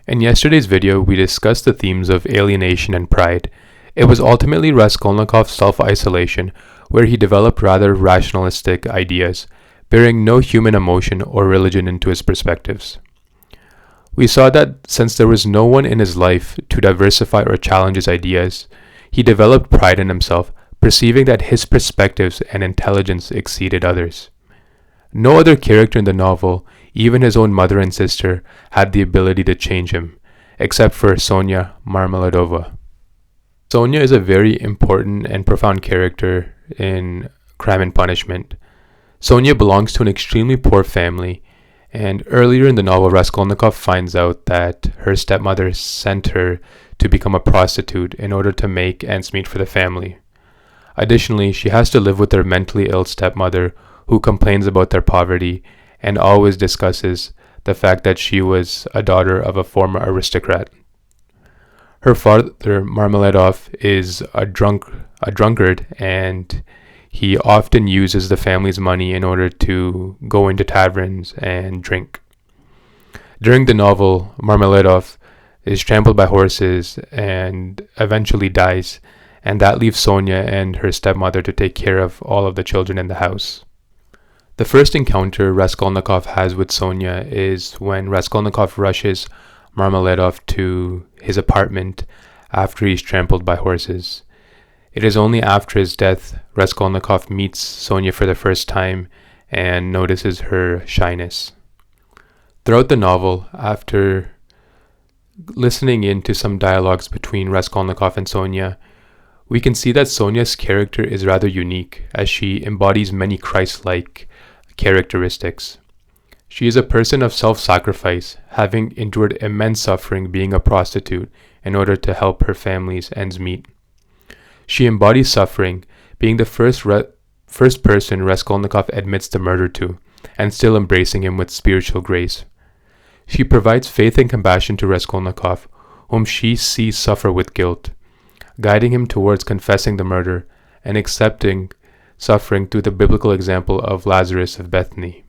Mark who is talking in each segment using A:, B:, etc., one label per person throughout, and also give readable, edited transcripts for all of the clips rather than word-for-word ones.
A: In yesterday's video, we discussed the themes of alienation and pride. It was ultimately Raskolnikov's self-isolation, where he developed rather rationalistic ideas, bearing no human emotion or religion into his perspectives. We saw that since there was no one in his life to diversify or challenge his ideas, he developed pride in himself, perceiving that his perspectives and intelligence exceeded others. No other character in the novel, even his own mother and sister, had the ability to change him, except for Sonya Marmeladova. Sonya is a very important and profound character in Crime and Punishment. Sonya belongs to an extremely poor family, and earlier in the novel, Raskolnikov finds out that her stepmother sent her to become a prostitute in order to make ends meet for the family. Additionally, she has to live with her mentally ill stepmother, who complains about their poverty and always discusses the fact that she was a daughter of a former aristocrat. Her father, Marmeladov, is a drunkard, and he often uses the family's money in order to go into taverns and drink. During the novel, Marmeladov is trampled by horses and eventually dies, and that leaves Sonya and her stepmother to take care of all of the children in the house. The first encounter Raskolnikov has with Sonya is when Raskolnikov rushes Marmeladov to his apartment after he's trampled by horses. It is only after his death Raskolnikov meets Sonya for the first time and notices her shyness. Throughout the novel, after listening in to some dialogues between Raskolnikov and Sonya, we can see that Sonya's character is rather unique, as she embodies many Christ-like characteristics. She is a person of self-sacrifice, having endured immense suffering being a prostitute in order to help her family's ends meet. She embodies suffering, being the first person Raskolnikov admits the murder to, and still embracing him with spiritual grace. She provides faith and compassion to Raskolnikov, whom she sees suffer with guilt, guiding him towards confessing the murder and accepting suffering through the biblical example of Lazarus of Bethany.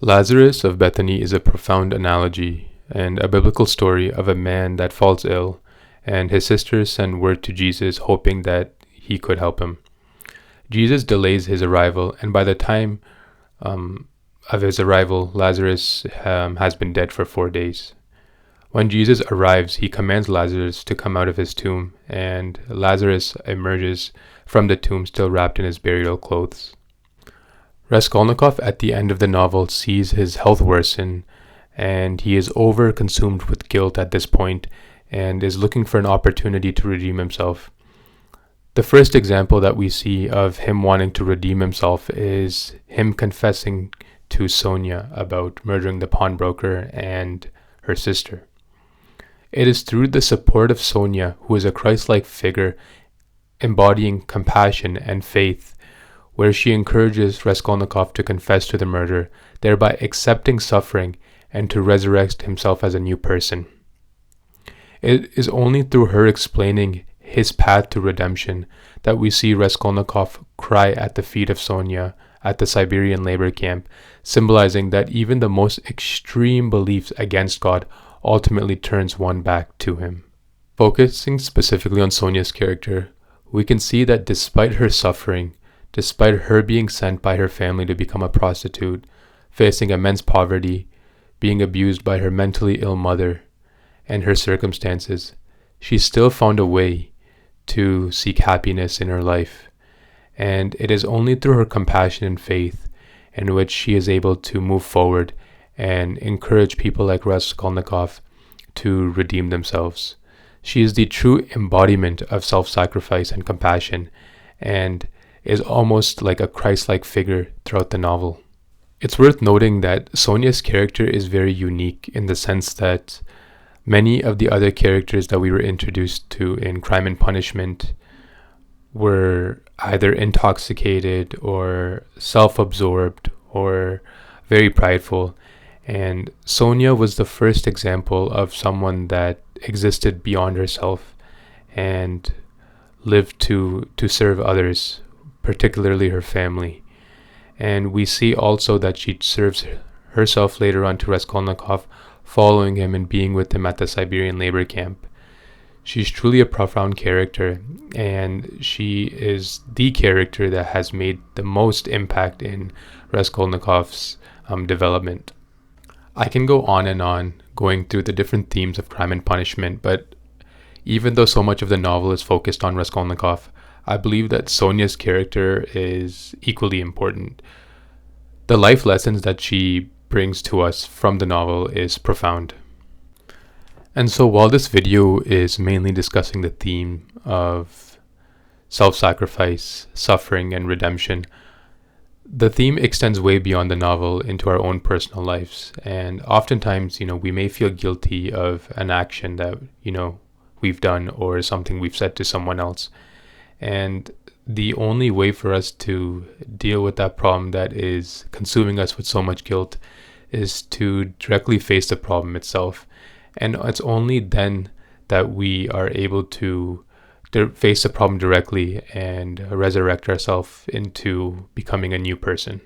A: Lazarus of Bethany is a profound analogy and a biblical story of a man that falls ill, and his sisters send word to Jesus hoping that he could help him. Jesus delays his arrival, and by the time of his arrival, Lazarus has been dead for 4 days. When Jesus arrives, he commands Lazarus to come out of his tomb, and Lazarus emerges from the tomb still wrapped in his burial clothes. Raskolnikov at the end of the novel sees his health worsen, and he is over-consumed with guilt at this point and is looking for an opportunity to redeem himself. The first example that we see of him wanting to redeem himself is him confessing to Sonya about murdering the pawnbroker and her sister. It is through the support of Sonya, who is a Christ-like figure embodying compassion and faith, where she encourages Raskolnikov to confess to the murder, thereby accepting suffering and to resurrect himself as a new person. It is only through her explaining his path to redemption that we see Raskolnikov cry at the feet of Sonya at the Siberian labor camp, symbolizing that even the most extreme beliefs against God ultimately turns one back to him. Focusing specifically on Sonya's character, we can see that despite her suffering, despite her being sent by her family to become a prostitute, facing immense poverty, being abused by her mentally ill mother, and her circumstances, she still found a way to seek happiness in her life. And it is only through her compassion and faith in which she is able to move forward and encourage people like Raskolnikov to redeem themselves. She is the true embodiment of self-sacrifice and compassion, and is almost like a Christ-like figure throughout the novel. It's worth noting that Sonya's character is very unique in the sense that many of the other characters that we were introduced to in Crime and Punishment were either intoxicated or self-absorbed or very prideful, and Sonya was the first example of someone that existed beyond herself and lived to serve others, particularly her family. And we see also that she serves herself later on to Raskolnikov following him and being with him at the Siberian labor camp. She's truly a profound character, and she is the character that has made the most impact in Raskolnikov's development. I can go on and on going through the different themes of crime and punishment, but even though so much of the novel is focused on Raskolnikov, I believe that Sonya's character is equally important. The life lessons that she brings to us from the novel is profound. And so while this video is mainly discussing the theme of self-sacrifice, suffering, and redemption, the theme extends way beyond the novel into our own personal lives. And oftentimes, we may feel guilty of an action that, we've done or something we've said to someone else. And the only way for us to deal with that problem that is consuming us with so much guilt is to directly face the problem itself. And it's only then that we are able to face the problem directly and resurrect ourselves into becoming a new person.